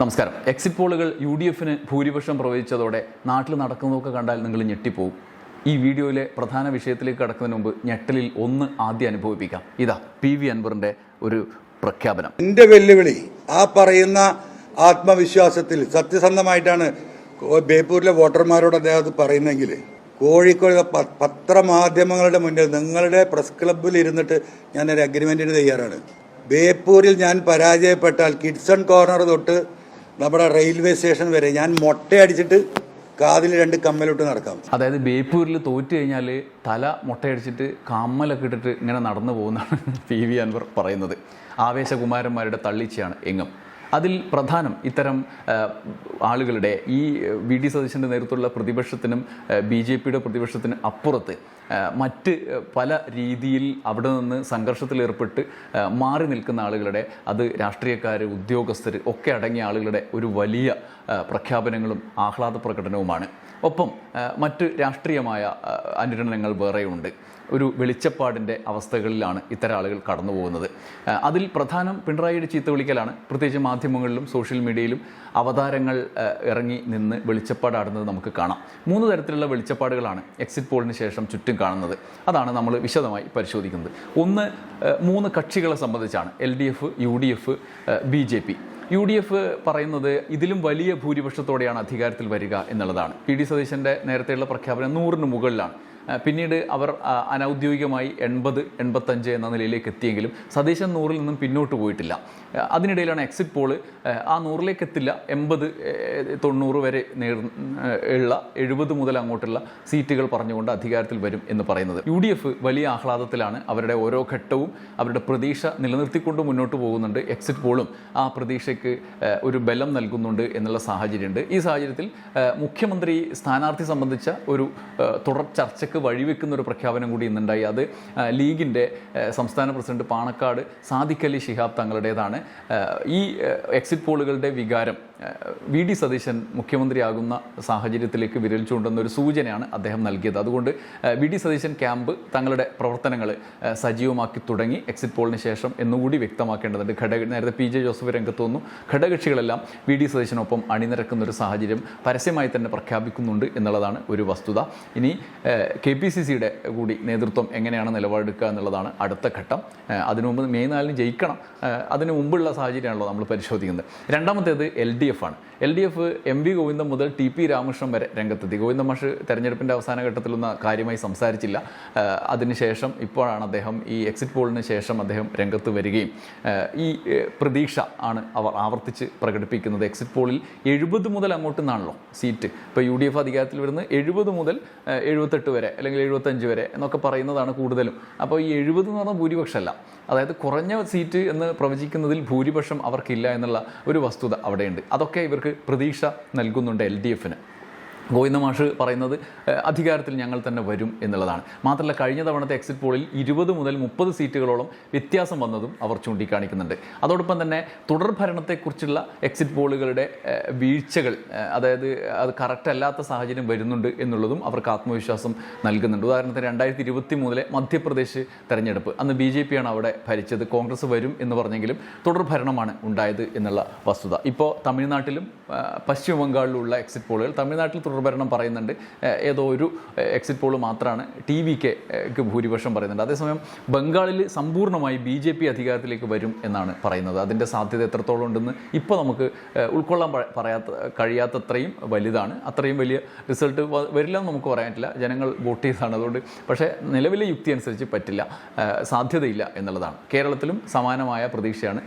നമസ്കാരം. എക്സിറ്റ് പോളുകൾ UDFന് ഭൂരിപക്ഷം പ്രവചിച്ചതോടെ നാട്ടിൽ നടക്കുന്നതൊക്കെ കണ്ടാൽ നിങ്ങൾ ഞെട്ടിപ്പോവും. ഈ വീഡിയോയിലെ പ്രധാന വിഷയത്തിലേക്ക് കടക്കുന്നതിന് മുമ്പ് ഞെട്ടലിൽ ഒന്ന് ആദ്യം അനുഭവിപ്പിക്കാം. ഇതാ PV അൻവറിന്റെ ഒരു പ്രഖ്യാപനം. എന്റെ വെല്ലുവിളി ആ പറയുന്ന ആത്മവിശ്വാസത്തിൽ സത്യസന്ധമായിട്ടാണ് ബേപ്പൂരിലെ വോട്ടർമാരോട് അദ്ദേഹം അത് പറയുന്നെങ്കിൽ കോഴിക്കോട് പത്രമാധ്യമങ്ങളുടെ മുന്നിൽ നിങ്ങളുടെ പ്രസ് ക്ലബ്ബിൽ ഇരുന്നിട്ട് ഞാനൊരു അഗ്രിമെന്റിന് തയ്യാറാണ്. ബേപ്പൂരിൽ ഞാൻ പരാജയപ്പെട്ടാൽ കിഡ്സൺ കോർണർ തൊട്ട് നമ്മുടെ റെയിൽവേ സ്റ്റേഷൻ വരെ ഞാൻ മൊട്ടയടിച്ചിട്ട് കാതിൽ 2 കമ്മലിട്ട് നടക്കാം. അതായത് ബേപ്പൂരിൽ തോറ്റു കഴിഞ്ഞാൽ തല മുട്ടയടിച്ചിട്ട് കമ്മലൊക്കെ ഇട്ടിട്ട് ഇങ്ങനെ നടന്നു പോകുന്നതാണ് PV അൻവർ പറയുന്നത്. ആവേശകുമാരന്മാരുടെ തള്ളിച്ചയാണ് എങ്ങും. അതിൽ പ്രധാനം ഇത്തരം ആളുകളുടെ ഈ VD സതീശൻ്റെ നേതൃത്വത്തിലുള്ള പ്രതിപക്ഷത്തിനും BJPയുടെ പ്രതിപക്ഷത്തിനും അപ്പുറത്ത് മറ്റ് പല രീതിയിൽ അവിടെ നിന്ന് സംഘർഷത്തിലേർപ്പെട്ട് മാറി നിൽക്കുന്ന ആളുകളുടെ, അത് രാഷ്ട്രീയക്കാർ, ഉദ്യോഗസ്ഥർ ഒക്കെ അടങ്ങിയ ആളുകളുടെ ഒരു വലിയ പ്രഖ്യാപനങ്ങളും ആഹ്ലാദ പ്രകടനവുമാണ്. ഒപ്പം മറ്റ് രാഷ്ട്രീയമായ അനുരണനങ്ങൾ വേറെയുണ്ട്. ഒരു വെളിച്ചപ്പാടിൻ്റെ അവസ്ഥകളിലാണ് ഇത്തരം ആളുകൾ കടന്നു പോകുന്നത്. അതിൽ പ്രധാനം പിണറായിയുടെ ചീത്ത വിളിക്കലാണ്. പ്രത്യേകിച്ച് മാധ്യമങ്ങളിലും സോഷ്യൽ മീഡിയയിലും അവതാരങ്ങൾ ഇറങ്ങി നിന്ന് വെളിച്ചപ്പാടാടുന്നത് നമുക്ക് കാണാം. 3 തരത്തിലുള്ള വെളിച്ചപ്പാടുകളാണ് എക്സിറ്റ് പോളിന് ശേഷം ചുറ്റും കാണുന്നത്. അതാണ് നമ്മൾ വിശദമായി പരിശോധിക്കുന്നത്. ഒന്ന് 3 കക്ഷികളെ സംബന്ധിച്ചാണ്. LDF, UDF, BJP. UDF പറയുന്നത് ഇതിലും വലിയ ഭൂരിപക്ഷത്തോടെയാണ് അധികാരത്തിൽ വരിക എന്നുള്ളതാണ്. PD സതീശൻ്റെ നേരത്തെയുള്ള പ്രഖ്യാപനം 100-ന് മുകളിലാണ്. പിന്നീട് അവർ അനൗദ്യോഗികമായി 80-85 എന്ന നിലയിലേക്ക് എത്തിയെങ്കിലും സതീശൻ 100-ൽ നിന്നും പിന്നോട്ട് പോയിട്ടില്ല. അതിനിടയിലാണ് എക്സിറ്റ് പോള് ആ 100-ലേക്ക് എത്തില്ല, 80-90 വരെ ഉള്ള 70 മുതൽ അങ്ങോട്ടുള്ള സീറ്റുകൾ പറഞ്ഞുകൊണ്ട് അധികാരത്തിൽ വരും എന്ന് പറയുന്നത്. UDF വലിയ ആഹ്ലാദത്തിലാണ്. അവരുടെ ഓരോ ഘട്ടവും അവരുടെ പ്രതീക്ഷ നിലനിർത്തിക്കൊണ്ട് മുന്നോട്ട് പോകുന്നുണ്ട്. എക്സിറ്റ് പോളും ആ പ്രതീക്ഷയ്ക്ക് ഒരു ബലം നൽകുന്നുണ്ട് എന്നുള്ള സാഹചര്യമുണ്ട്. ഈ സാഹചര്യത്തിൽ മുഖ്യമന്ത്രി സ്ഥാനാർത്ഥി സംബന്ധിച്ച ഒരു തുടർ ചർച്ചയ്ക്ക് വഴിവെക്കുന്ന ഒരു പ്രഖ്യാപനം കൂടി ഇന്നുണ്ടായി. അത് ലീഗിൻ്റെ സംസ്ഥാന പ്രസിഡന്റ് പാണക്കാട് സാദിഖ് അലി ശിഹാബ് തങ്ങളുടേതാണ്. ഈ എക്സിറ്റ് പോളുകളുടെ വികാരം VD സതീശൻ മുഖ്യമന്ത്രിയാകുന്ന സാഹചര്യത്തിലേക്ക് വിരൽ ചൂണ്ടുന്ന ഒരു സൂചനയാണ് അദ്ദേഹം നൽകിയത്. അതുകൊണ്ട് VD സതീശൻ ക്യാമ്പ് തങ്ങളുടെ പ്രവർത്തനങ്ങൾ സജീവമാക്കി തുടങ്ങി. എക്സിറ്റ് പോളിന് ശേഷം എന്നുകൂടി വ്യക്തമാക്കേണ്ടതുണ്ട്. നേരത്തെ PJ ജോസഫ് രംഗത്ത് വന്നു. ഘടകകക്ഷികളെല്ലാം VD സതീശനൊപ്പം അണിനിരക്കുന്ന ഒരു സാഹചര്യം പരസ്യമായി തന്നെ പ്രഖ്യാപിക്കുന്നുണ്ട് എന്നുള്ളതാണ് ഒരു വസ്തുത. ഇനി KPCCയുടെ കൂടി നേതൃത്വം എങ്ങനെയാണ് നിലപാടെടുക്കുക എന്നുള്ളതാണ് അടുത്ത ഘട്ടം. അതിനു മുമ്പ് മെയ് 4-ന് ജയിക്കണം. അതിന് മുമ്പുള്ള സാഹചര്യമാണല്ലോ നമ്മൾ പരിശോധിക്കുന്നത്. രണ്ടാമത്തേത് LDF ആണ്. LDF MV ഗോവിന്ദൻ മുതൽ TP രാമകൃഷ്ണൻ വരെ രംഗത്തെത്തി. ഗോവിന്ദൻ മാഷ് തെരഞ്ഞെടുപ്പിൻ്റെ അവസാന ഘട്ടത്തിലൊന്നും കാര്യമായി സംസാരിച്ചില്ല. അതിനുശേഷം ഇപ്പോഴാണ് അദ്ദേഹം ഈ എക്സിറ്റ് പോളിന് ശേഷം അദ്ദേഹം രംഗത്ത് വരികയും ഈ പ്രതീക്ഷ ആണ് അവർ ആവർത്തിച്ച് പ്രകടിപ്പിക്കുന്നത്. എക്സിറ്റ് പോളിൽ 70 മുതൽ അങ്ങോട്ട് നിന്നാണല്ലോ സീറ്റ്. ഇപ്പോൾ UDF അധികാരത്തിൽ വരുന്നത് 70 മുതൽ 78 വരെ അല്ലെങ്കിൽ 75 വരെ എന്നൊക്കെ പറയുന്നതാണ് കൂടുതലും. അപ്പോൾ ഈ 70 എന്ന് പറഞ്ഞാൽ ഭൂരിപക്ഷമല്ല. അതായത് കുറഞ്ഞ സീറ്റ് എന്ന് പ്രവചിക്കുന്നതിൽ ഭൂരിപക്ഷം അവർക്കില്ല എന്നുള്ള ഒരു വസ്തുത അവിടെയുണ്ട്. അതൊക്കെ ഇവർക്ക് പ്രതീക്ഷ നൽകുന്നുണ്ട് LDFന്. ഗോവിന്ദ മാഷ് പറയുന്നത് അധികാരത്തിൽ ഞങ്ങൾ തന്നെ വരും എന്നുള്ളതാണ്. മാത്രമല്ല കഴിഞ്ഞ തവണത്തെ എക്സിറ്റ് പോളിൽ 20 മുതൽ 30 സീറ്റുകളോളം വ്യത്യാസം വന്നതും അവർ ചൂണ്ടിക്കാണിക്കുന്നുണ്ട്. അതോടൊപ്പം തന്നെ തുടർ ഭരണത്തെക്കുറിച്ചുള്ള എക്സിറ്റ് പോളുകളുടെ വീഴ്ചകൾ, അതായത് അത് കറക്റ്റ് അല്ലാത്ത സാഹചര്യം വരുന്നുണ്ട് എന്നുള്ളതും അവർക്ക് ആത്മവിശ്വാസം നൽകുന്നുണ്ട്. ഉദാഹരണത്തിന് 2023 മധ്യപ്രദേശ് തെരഞ്ഞെടുപ്പ്, അന്ന് BJPയാണ് അവിടെ ഭരിച്ചത്. കോൺഗ്രസ് വരും എന്ന് പറഞ്ഞെങ്കിലും തുടർ ഭരണമാണ് ഉണ്ടായത് എന്നുള്ള വസ്തുത. ഇപ്പോൾ തമിഴ്നാട്ടിലും പശ്ചിമ ബംഗാളിലുള്ള എക്സിറ്റ് പോളുകൾ, തമിഴ്നാട്ടിൽ തുടർഭരണം പറയുന്നുണ്ട്, ഏതോ ഒരു എക്സിറ്റ് പോൾ മാത്രമാണ് TVKക്ക് ഭൂരിപക്ഷം പറയുന്നുണ്ട്. അതേസമയം ബംഗാളിൽ സമ്പൂർണ്ണമായി BJP അധികാരത്തിലേക്ക് വരും എന്നാണ് പറയുന്നത്. അതിൻ്റെ സാധ്യത എത്രത്തോളം ഉണ്ടെന്ന് ഇപ്പോൾ നമുക്ക് ഉൾക്കൊള്ളാൻ കഴിയാത്തത്രയും വലുതാണ്. അത്രയും വലിയ റിസൾട്ട് വരില്ല എന്ന് നമുക്ക് പറയാൻ പറ്റില്ല. ജനങ്ങൾ വോട്ട് ചെയ്തതാണ്. അതുകൊണ്ട് പക്ഷേ നിലവിലെ യുക്തി അനുസരിച്ച് പറ്റില്ല, സാധ്യതയില്ല എന്നുള്ളതാണ്. കേരളത്തിലും സമാനമായ പ്രതീക്ഷയാണ്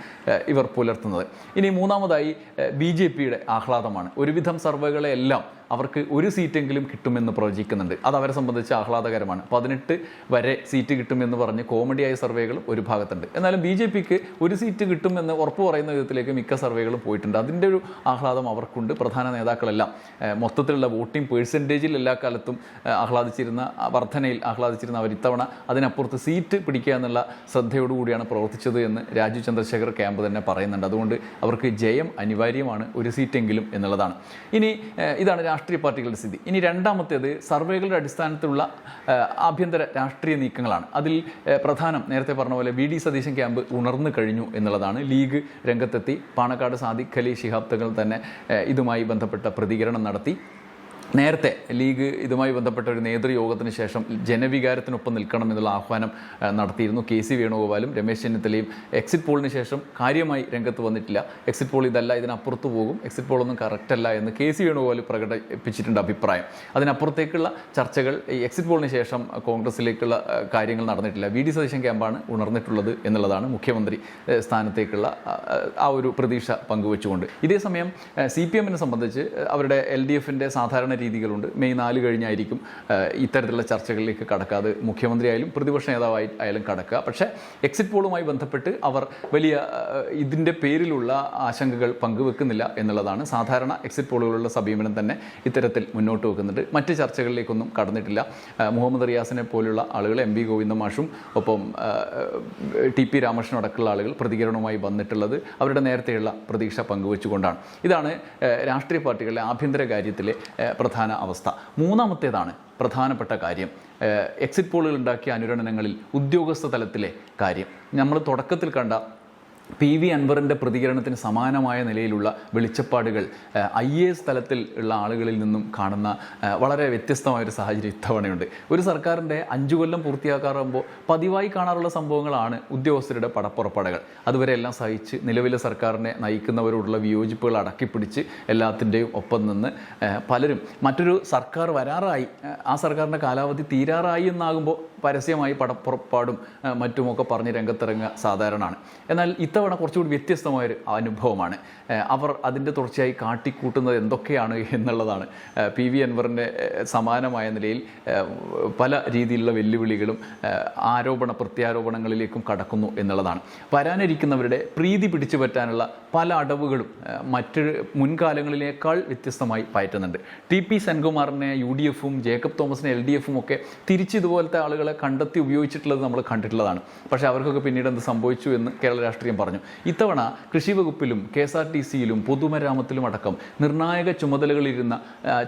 ഇവർ പുലർത്തുന്നത്. ഇനി മൂന്നാമതായി BJPയുടെ ആഹ്ലാദമാണ്. ഒരുവിധം സർവേകളെല്ലാം അവർക്ക് ഒരു സീറ്റെങ്കിലും കിട്ടുമെന്ന് പ്രവചിക്കുന്നുണ്ട്. അത് അവരെ സംബന്ധിച്ച് ആഹ്ലാദകരമാണ്. 18 വരെ സീറ്റ് കിട്ടുമെന്ന് പറഞ്ഞ് കോമഡിയായ സർവേകളും ഒരു ഭാഗത്തുണ്ട്. എന്നാലും BJPക്ക് ഒരു സീറ്റ് കിട്ടുമെന്ന് ഉറപ്പ് പറയുന്ന വിധത്തിലേക്ക് മിക്ക സർവേകളും പോയിട്ടുണ്ട്. അതിൻ്റെ ഒരു ആഹ്ലാദം അവർക്കുണ്ട്. പ്രധാന നേതാക്കളെല്ലാം മൊത്തത്തിലുള്ള വോട്ടിംഗ് പേഴ്സൻറ്റേജിൽ എല്ലാ കാലത്തും ആഹ്ലാദിച്ചിരുന്ന, വർധനയിൽ ആഹ്ലാദിച്ചിരുന്ന അവർ ഇത്തവണ അതിനപ്പുറത്ത് സീറ്റ് പിടിക്കുക എന്നുള്ള ശ്രദ്ധയോടുകൂടിയാണ് പ്രവർത്തിച്ചത് എന്ന് രാജീവ് ചന്ദ്രശേഖർ ക്യാമ്പ് തന്നെ പറയുന്നുണ്ട്. അതുകൊണ്ട് അവർക്ക് ജയം അനിവാര്യമാണ്, ഒരു സീറ്റെങ്കിലും എന്നുള്ളതാണ്. ഇനി ഇതാണ് രാഷ്ട്രീയ പാർട്ടികളുടെ സ്ഥിതി. ഇനി രണ്ടാമത്തേത് സർവേകളുടെ അടിസ്ഥാനത്തിലുള്ള ആഭ്യന്തര രാഷ്ട്രീയ നീക്കങ്ങളാണ്. അതിൽ പ്രധാനം നേരത്തെ പറഞ്ഞ പോലെ വി ഡി സതീശൻ ക്യാമ്പ് ഉണർന്നു കഴിഞ്ഞു എന്നുള്ളതാണ്. ലീഗ് രംഗത്തെത്തി. പാണക്കാട് സാദിഖ് അലി ശിഹാബ് തങ്ങൾ തന്നെ ഇതുമായി ബന്ധപ്പെട്ട പ്രതികരണം നടത്തി. നേരത്തെ ലീഗ് ഇതുമായി ബന്ധപ്പെട്ട ഒരു നേതൃയോഗത്തിന് ശേഷം ജനവികാരത്തിനൊപ്പം നിൽക്കണം എന്നുള്ള ആഹ്വാനം നടത്തിയിരുന്നു. കെ സി വേണുഗോപാലും രമേശ് ചെന്നിത്തലയും എക്സിറ്റ് പോളിന് ശേഷം കാര്യമായി രംഗത്ത് വന്നിട്ടില്ല. എക്സിറ്റ് പോൾ ഇതല്ല, ഇതിനപ്പുറത്ത് പോകും, എക്സിറ്റ് പോളൊന്നും കറക്റ്റ് അല്ല എന്ന് കെ സി വേണുഗോപാൽ പ്രകടിപ്പിച്ചിട്ടുണ്ട് അഭിപ്രായം. അതിനപ്പുറത്തേക്കുള്ള ചർച്ചകൾ ഈ എക്സിറ്റ് പോളിന് ശേഷം കോൺഗ്രസിലേക്കുള്ള കാര്യങ്ങൾ നടന്നിട്ടില്ല. വി ഡി സതീശൻ ക്യാമ്പാണ് ഉണർന്നിട്ടുള്ളത് എന്നുള്ളതാണ് മുഖ്യമന്ത്രി സ്ഥാനത്തേക്കുള്ള ആ ഒരു പ്രതീക്ഷ പങ്കുവെച്ചുകൊണ്ട്. ഇതേസമയം സി പി എമ്മിനെ സംബന്ധിച്ച് അവരുടെ LDF-ന്റെ സാധാരണ രീതികളുണ്ട്. മെയ് 4 കഴിഞ്ഞായിരിക്കും ഇത്തരത്തിലുള്ള ചർച്ചകളിലേക്ക് കടക്കാതെ മുഖ്യമന്ത്രി ആയാലും പ്രതിപക്ഷ നേതാവായി ആയാലും കടക്കുക. പക്ഷേ എക്സിറ്റ് പോളുമായി ബന്ധപ്പെട്ട് അവർ വലിയ ഇതിൻ്റെ പേരിലുള്ള ആശങ്കകൾ പങ്കുവെക്കുന്നില്ല എന്നുള്ളതാണ്. സാധാരണ എക്സിറ്റ് പോളുകളുള്ള സമീപനം തന്നെ ഇത്തരത്തിൽ മുന്നോട്ട് വെക്കുന്നുണ്ട്. മറ്റ് ചർച്ചകളിലേക്കൊന്നും കടന്നിട്ടില്ല. മുഹമ്മദ് റിയാസിനെ പോലുള്ള ആളുകൾ, MV ഗോവിന്ദ മാഷും ഒപ്പം TP രാമകൃഷ്ണൻ അടക്കമുള്ള ആളുകൾ പ്രതികരണവുമായി വന്നിട്ടുള്ളത് അവരുടെ നേരത്തെയുള്ള പ്രതീക്ഷ പങ്കുവെച്ചുകൊണ്ടാണ്. ഇതാണ് രാഷ്ട്രീയ പാർട്ടികളുടെ ആഭ്യന്തര കാര്യത്തിലെ പ്രധാന അവസ്ഥ. മൂന്നാമത്തേതാണ് പ്രധാനപ്പെട്ട കാര്യം. എക്സിറ്റ് പോളുകൾ ഉണ്ടാക്കിയ അനുരണനങ്ങളിൽ ഉദ്യോഗസ്ഥ തലത്തിലെ കാര്യം. നമ്മൾ തുടക്കത്തിൽ കണ്ട PV അൻവറിൻ്റെ പ്രതികരണത്തിന് സമാനമായ നിലയിലുള്ള വെളിച്ചപ്പാടുകൾ IAS തലത്തിൽ ഉള്ള ആളുകളിൽ നിന്നും കാണുന്ന വളരെ വ്യത്യസ്തമായൊരു സാഹചര്യം ഇത്തവണയുണ്ട്. ഒരു സർക്കാരിൻ്റെ 5 കൊല്ലം പൂർത്തിയാക്കാറാകുമ്പോൾ പതിവായി കാണാറുള്ള സംഭവങ്ങളാണ് ഉദ്യോഗസ്ഥരുടെ പടപ്പുറപ്പാടുകൾ. അതുവരെ എല്ലാം സഹിച്ച് നിലവിലെ സർക്കാരിനെ നയിക്കുന്നവരോടുള്ള വിയോജിപ്പുകൾ അടക്കിപ്പിടിച്ച് എല്ലാത്തിൻ്റെയും ഒപ്പം നിന്ന് പലരും മറ്റൊരു സർക്കാർ വരാറായി, ആ സർക്കാരിൻ്റെ കാലാവധി തീരാറായി എന്നാകുമ്പോൾ പരസ്യമായി പടപ്പുറപ്പാടും മറ്റുമൊക്കെ പറഞ്ഞ് രംഗത്തിറങ്ങുക സാധാരണമാണ്. എന്നാൽ ഇത്തവണ കുറച്ചുകൂടി വ്യത്യസ്തമായൊരു അനുഭവമാണ്. അവർ അതിൻ്റെ തുടർച്ചയായി കാട്ടിക്കൂട്ടുന്നത് എന്തൊക്കെയാണ് എന്നുള്ളതാണ്. PV അൻവറിൻ്റെ സമാനമായ നിലയിൽ പല രീതിയിലുള്ള വെല്ലുവിളികളും ആരോപണ പ്രത്യാരോപണങ്ങളിലേക്കും കടക്കുന്നു എന്നുള്ളതാണ്. വരാനിരിക്കുന്നവരുടെ പ്രീതി പിടിച്ചു പറ്റാനുള്ള പല അടവുകളും മറ്റ് മുൻകാലങ്ങളിലേക്കാൾ വ്യത്യസ്തമായി പയറ്റുന്നുണ്ട്. TP സെൻകുമാറിനെ UDF-ഉം ജേക്കബ് തോമസിനെ LDF-ഉം ഒക്കെ തിരിച്ചിതുപോലത്തെ ആളുകളെ കണ്ടെത്തി ഉപയോഗിച്ചിട്ടുള്ളത് നമ്മൾ കണ്ടിട്ടുള്ളതാണ്. പക്ഷേ അവർക്കൊക്കെ പിന്നീട് എന്ത് സംഭവിച്ചു എന്ന് കേരള രാഷ്ട്രീയം പറഞ്ഞു. ഇത്തവണ കൃഷി വകുപ്പിലും KSRTC-യിലും പൊതുമരാമത്തിലും അടക്കം നിർണായക ചുമതലകളിരുന്ന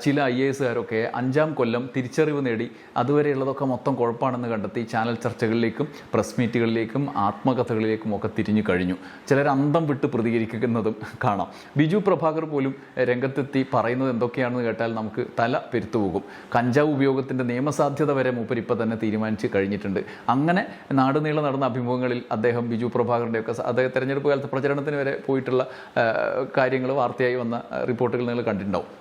ചില IAS-കാരൊക്കെ 5-ാം കൊല്ലം തിരിച്ചറിവ് നേടി അതുവരെയുള്ളതൊക്കെ മൊത്തം കുഴപ്പമാണെന്ന് കണ്ടെത്തി ചാനൽ ചർച്ചകളിലേക്കും പ്രസ് മീറ്റുകളിലേക്കും ആത്മകഥകളിലേക്കും ഒക്കെ തിരിഞ്ഞു കഴിഞ്ഞു. ചിലർ അന്തം വിട്ട് പ്രതികരിക്കുന്നതും കാണാം. ബിജു പ്രഭാകർ പോലും രംഗത്തെത്തി പറയുന്നത് എന്തൊക്കെയാണെന്ന് കേട്ടാൽ നമുക്ക് തല പെരുത്തുപോകും. കഞ്ചാവ് ഉപയോഗത്തിൻ്റെ നിയമസാധ്യത വരെ മൂപ്പരിപ്പോൾ തന്നെ തീരുമാനിച്ച് കഴിഞ്ഞിട്ടുണ്ട്. അങ്ങനെ നാടുനീളം നടന്ന അഭിമുഖങ്ങളിൽ അദ്ദേഹം ബിജു പ്രഭാകറിൻ്റെയൊക്കെ അദ്ദേഹം തെരഞ്ഞെടുപ്പ് കാലത്ത് പ്രചരണത്തിന് വരെ പോയിട്ടുള്ള കാര്യങ്ങൾ വാർത്തയായി വന്ന റിപ്പോർട്ടുകൾ നിങ്ങൾ കണ്ടിട്ടുണ്ടാവും.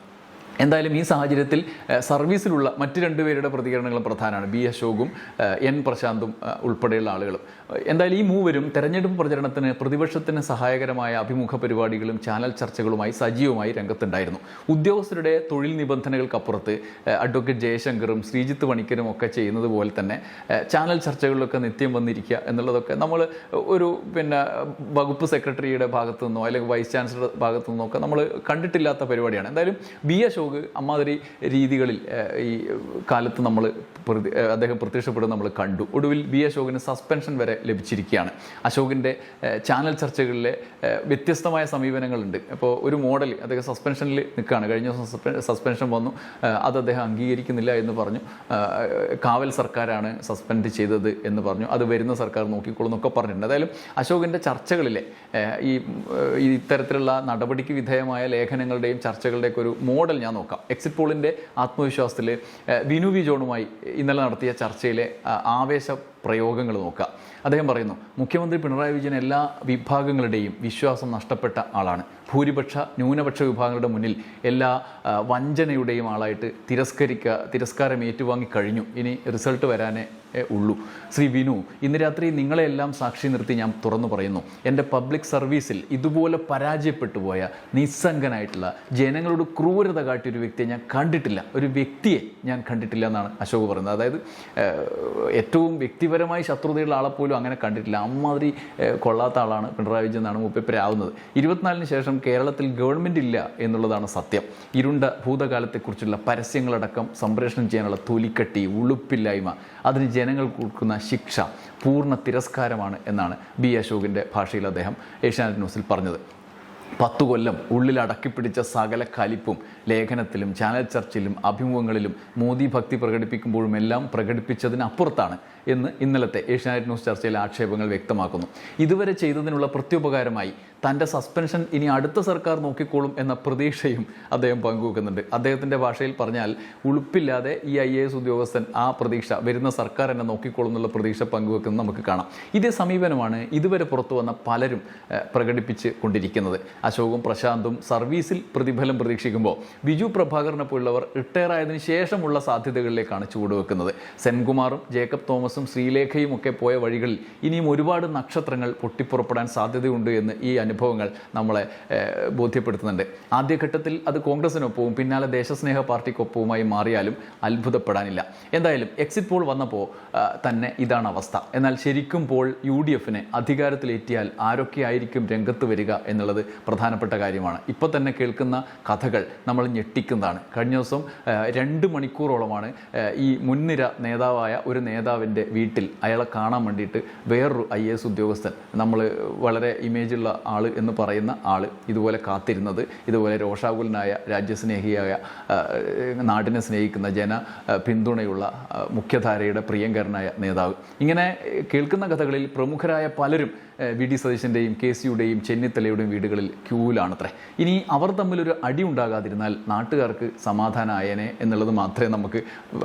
എന്തായാലും ഈ സാഹചര്യത്തിൽ സർവീസിലുള്ള മറ്റ് 2 പേരുടെ പ്രതികരണങ്ങളും പ്രധാനമാണ്. B അശോകും N പ്രശാന്തും ഉൾപ്പെടെയുള്ള ആളുകളും. എന്തായാലും ഈ മൂവരും തെരഞ്ഞെടുപ്പ് പ്രചരണത്തിന് പ്രതിപക്ഷത്തിന് സഹായകരമായ അഭിമുഖ പരിപാടികളും ചാനൽ ചർച്ചകളുമായി സജീവമായി രംഗത്തുണ്ടായിരുന്നു. ഉദ്യോഗസ്ഥരുടെ തൊഴിൽ നിബന്ധനകൾക്കപ്പുറത്ത് അഡ്വക്കേറ്റ് ജയശങ്കറും ശ്രീജിത്ത് പണിക്കരും ഒക്കെ ചെയ്യുന്നത് പോലെ തന്നെ ചാനൽ ചർച്ചകളിലൊക്കെ നിത്യം വന്നിരിക്കുക എന്നുള്ളതൊക്കെ നമ്മൾ ഒരു വകുപ്പ് സെക്രട്ടറിയുടെ ഭാഗത്തു നിന്നോ അല്ലെങ്കിൽ വൈസ് ചാൻസലറുടെ ഭാഗത്തു നിന്നോ ഒക്കെ നമ്മൾ കണ്ടിട്ടില്ലാത്ത പരിപാടിയാണ്. എന്തായാലും B അശോക് അമ്മാതിരി രീതികളിൽ ഈ കാലത്ത് അദ്ദേഹം പ്രത്യക്ഷപ്പെടുന്നത് നമ്മൾ കണ്ടു. ഒടുവിൽ B അശോകിന് സസ്പെൻഷൻ വരെ ലഭിച്ചിരിക്കുകയാണ്. അശോകിൻ്റെ ചാനൽ ചർച്ചകളിലെ വ്യത്യസ്തമായ സമീപനങ്ങളുണ്ട്. ഇപ്പോൾ ഒരു മോഡൽ അദ്ദേഹം സസ്പെൻഷനിൽ നിൽക്കുകയാണ്. കഴിഞ്ഞ ദിവസം സസ്പെൻഷൻ വന്നു, അത് അദ്ദേഹം അംഗീകരിക്കുന്നില്ല എന്ന് പറഞ്ഞു. കാവൽ സർക്കാരാണ് സസ്പെൻഡ് ചെയ്തത് എന്ന് പറഞ്ഞു. അത് വരുന്ന സർക്കാർ നോക്കിക്കൊള്ളുന്നൊക്കെ പറഞ്ഞിട്ടുണ്ട്. ഏതായാലും അശോകിൻ്റെ ചർച്ചകളിലെ ഈ ഇത്തരത്തിലുള്ള നടപടിക്ക് വിധേയമായ ലേഖനങ്ങളുടെയും ചർച്ചകളുടെയൊക്കെ ഒരു മോഡൽ ഞാൻ നോക്കാം. എക്സിറ്റ് പോളിൻ്റെ ആത്മവിശ്വാസത്തിൽ വിനു വി ജോണുമായി ഇന്നലെ നടത്തിയ ചർച്ചയിലെ ആവേശ പ്രയോഗങ്ങൾ നോക്കുക. അദ്ദേഹം പറയുന്നു, മുഖ്യമന്ത്രി പിണറായി വിജയൻ എല്ലാ വിഭാഗങ്ങളുടെയും വിശ്വാസം നഷ്ടപ്പെട്ട ആളാണ്. ന്യൂനപക്ഷ വിഭാഗങ്ങളുടെ മുന്നിൽ എല്ലാ വഞ്ചനയുടെയും ആളായിട്ട് തിരസ്കാരം ഏറ്റുവാങ്ങി കഴിഞ്ഞു. ഇനി റിസൾട്ട് വരാനേ ഉള്ളൂ. ശ്രീ വിനു, ഇന്ന് രാത്രി നിങ്ങളെല്ലാം സാക്ഷി നിർത്തി ഞാൻ തുറന്നു പറയുന്നു, എൻ്റെ പബ്ലിക് സർവീസിൽ ഇതുപോലെ പരാജയപ്പെട്ടു പോയ നിസ്സംഗനായിട്ടുള്ള ജനങ്ങളോട് ക്രൂരത കാട്ടിയൊരു വ്യക്തിയെ ഞാൻ കണ്ടിട്ടില്ല, ഒരു വ്യക്തിയെ ഞാൻ കണ്ടിട്ടില്ല എന്നാണ് അശോക് പറയുന്നത്. അതായത് ഏറ്റവും വ്യക്തിപരമായി ശത്രുതയുള്ള ആളെപ്പോലും അങ്ങനെ കണ്ടിട്ടില്ല. അമ്മാതിരി കൊള്ളാത്ത ആളാണ് പിണറായി വിജയൻ എന്നാണ് മൂപ്പരാവുന്നത്. 24-ന് ശേഷം കേരളത്തിൽ ഗവൺമെൻറ് ഇല്ല എന്നുള്ളതാണ് സത്യം. ഇരുണ്ട ഭൂതകാലത്തെക്കുറിച്ചുള്ള പരസ്യങ്ങളടക്കം സംപ്രേഷണം ചെയ്യാനുള്ള തൊലിക്കട്ടി, ഉളുപ്പില്ലായ്മ, അതിന് ജനങ്ങൾ കൊടുക്കുന്ന ശിക്ഷ പൂർണ്ണ തിരസ്കാരമാണ് എന്നാണ് B അശോകിൻ്റെ ഭാഷയിൽ അദ്ദേഹം ഏഷ്യാനെറ്റ് ന്യൂസിൽ പറഞ്ഞത്. 10 കൊല്ലം ഉള്ളിൽ അടക്കിപ്പിടിച്ച സകല കലിപ്പും ലേഖനത്തിലും ചാനൽ ചർച്ചയിലും അഭിമുഖങ്ങളിലും മോദി ഭക്തി പ്രകടിപ്പിക്കുമ്പോഴും എല്ലാം പ്രകടിപ്പിച്ചതിനപ്പുറത്താണ് എന്ന് ഇന്നലത്തെ ഏഷ്യാനെറ്റ് ന്യൂസ് ചർച്ചയിലെ ആക്ഷേപങ്ങൾ വ്യക്തമാക്കുന്നു. ഇതുവരെ ചെയ്തതിനുള്ള പ്രത്യുപകാരമായി തൻ്റെ സസ്പെൻഷൻ ഇനി അടുത്ത സർക്കാർ നോക്കിക്കോളും എന്ന പ്രതീക്ഷയും അദ്ദേഹം പങ്കുവെക്കുന്നുണ്ട്. അദ്ദേഹത്തിൻ്റെ ഭാഷയിൽ പറഞ്ഞാൽ ഉളുപ്പില്ലാതെ ഈ IAS ഉദ്യോഗസ്ഥൻ ആ പ്രതീക്ഷ വരുന്ന സർക്കാർ എന്നെ നോക്കിക്കോളും എന്നുള്ള പ്രതീക്ഷ പങ്കുവെക്കുന്നത് നമുക്ക് കാണാം. ഇതേ സമീപനമാണ് ഇതുവരെ പുറത്തു വന്ന പലരും പ്രകടിപ്പിച്ച് കൊണ്ടിരിക്കുന്നത്. അശോകും പ്രശാന്തും സർവീസിൽ പ്രതിഫലം പ്രതീക്ഷിക്കുമ്പോൾ ബിജു പ്രഭാകറിനെ പോലുള്ളവർ റിട്ടയർ ആയതിനു ശേഷമുള്ള സാധ്യതകളിലേക്കാണ് ചുവടുവെക്കുന്നത്. സെൻകുമാറും ജേക്കബ് തോമസും ശ്രീലേഖയും ഒക്കെ പോയ വഴികളിൽ ഇനിയും ഒരുപാട് നക്ഷത്രങ്ങൾ പൊട്ടിപ്പുറപ്പെടാൻ സാധ്യതയുണ്ട് എന്ന് ഈ അനുഭവങ്ങൾ നമ്മളെ ബോധ്യപ്പെടുത്തുന്നുണ്ട്. ആദ്യഘട്ടത്തിൽ അത് കോൺഗ്രസിനൊപ്പവും പിന്നാലെ ദേശസ്നേഹ പാർട്ടിക്കൊപ്പവുമായി മാറിയാലും അത്ഭുതപ്പെടാനില്ല. എന്തായാലും എക്സിറ്റ് പോൾ വന്നപ്പോൾ തന്നെ ഇതാണ് അവസ്ഥ. എന്നാൽ ശരിക്കും പോൾ UDFനെ അധികാരത്തിലേറ്റിയാൽ ആരൊക്കെയായിരിക്കും രംഗത്ത് വരിക എന്നുള്ളത് പ്രധാനപ്പെട്ട കാര്യമാണ്. ഇപ്പോൾ തന്നെ കേൾക്കുന്ന കഥകൾ നമ്മൾ ഞെട്ടിക്കുന്നതാണ്. കഴിഞ്ഞ ദിവസം 2 മണിക്കൂറോളമാണ് ഈ മുൻനിര നേതാവായ ഒരു നേതാവിൻ്റെ വീട്ടിൽ അയാളെ കാണാൻ വേണ്ടിയിട്ട് വേറൊരു IAS ഉദ്യോഗസ്ഥൻ, നമ്മൾ വളരെ ഇമേജുള്ള ആൾ എന്ന് പറയുന്ന ആൾ ഇതുപോലെ കാത്തിരുന്നത്. ഇതുപോലെ രോഷാകുലനായ രാജ്യസ്നേഹിയായ നാടിനെ സ്നേഹിക്കുന്ന പിന്തുണയുള്ള മുഖ്യധാരയുടെ പ്രിയങ്കരനായ നേതാവ്. ഇങ്ങനെ കേൾക്കുന്ന കഥകളിൽ പ്രമുഖരായ പലരും VD സതീശൻ്റെയും KCയുടെയും ചെന്നിത്തലയുടെയും വീടുകളിൽ ക്യൂവിലാണത്രേ. ഇനി അവർ തമ്മിലൊരു അടി ഉണ്ടാകാതിരുന്നാൽ നാട്ടുകാർക്ക് സമാധാനമായേനെ എന്നുള്ളത് മാത്രമേ നമുക്ക്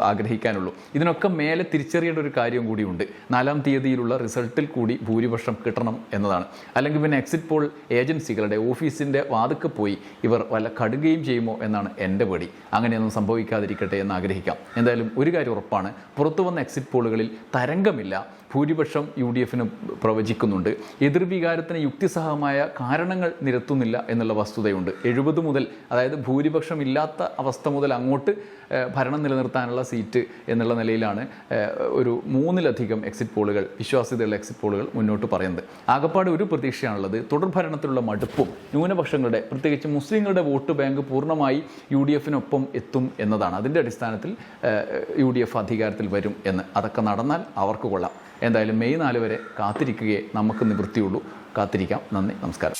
ആഗ്രഹിക്കാനുള്ളൂ. ഇതിനൊക്കെ മേലെ തിരിച്ചറിയേണ്ട ഒരു കാര്യം കൂടിയുണ്ട്. 4-ാം തീയതിയിലുള്ള റിസൾട്ടിൽ കൂടി ഭൂരിപക്ഷം കിട്ടണം എന്നതാണ്. അല്ലെങ്കിൽ പിന്നെ എക്സിറ്റ് പോൾ ഏജൻസികളുടെ ഓഫീസിൻ്റെ വാതുക്കെ പോയി ഇവർ വല്ല കടുകയും ചെയ്യുമോ എന്നാണ് എൻ്റെ പേടി. അങ്ങനെയൊന്നും സംഭവിക്കാതിരിക്കട്ടെ എന്ന് ആഗ്രഹിക്കാം. എന്തായാലും ഒരു കാര്യം ഉറപ്പാണ്, പുറത്തു വന്ന എക്സിറ്റ് പോളുകളിൽ തരംഗമില്ല. ഭൂരിപക്ഷം UDFന് പ്രവചിക്കുന്നുണ്ട്. എതിർവികാരത്തിന് യുക്തിസഹമായ കാരണങ്ങൾ നിരത്തുന്നില്ല എന്നുള്ള വസ്തുതയുണ്ട്. 70 മുതൽ, അതായത് ഭൂരിപക്ഷം ഇല്ലാത്ത അവസ്ഥ മുതൽ അങ്ങോട്ട് ഭരണം നിലനിർത്താനുള്ള സീറ്റ് എന്നുള്ള നിലയിലാണ് ഒരു 3-ലധികം എക്സിറ്റ് പോളുകൾ, വിശ്വാസ്യതയുള്ള എക്സിറ്റ് പോളുകൾ മുന്നോട്ട് പറയുന്നത്. ആകപ്പാട് ഒരു പ്രതീക്ഷയാണുള്ളത്, തുടർഭരണത്തിലുള്ള മടുപ്പും ന്യൂനപക്ഷങ്ങളുടെ, പ്രത്യേകിച്ച് മുസ്ലിങ്ങളുടെ വോട്ട് ബാങ്ക് പൂർണ്ണമായി UDFനൊപ്പം എത്തും എന്നതാണ്. അതിൻ്റെ അടിസ്ഥാനത്തിൽ UDF അധികാരത്തിൽ വരും എന്ന്. അതൊക്കെ നടന്നാൽ അവർക്ക് കൊള്ളാം. എന്തായാലും മെയ് 4 വരെ കാത്തിരിക്കുകയേ നമുക്ക് നിവൃത്തിയുള്ളൂ. കാത്തിരിക്കാം. നന്ദി, നമസ്കാരം.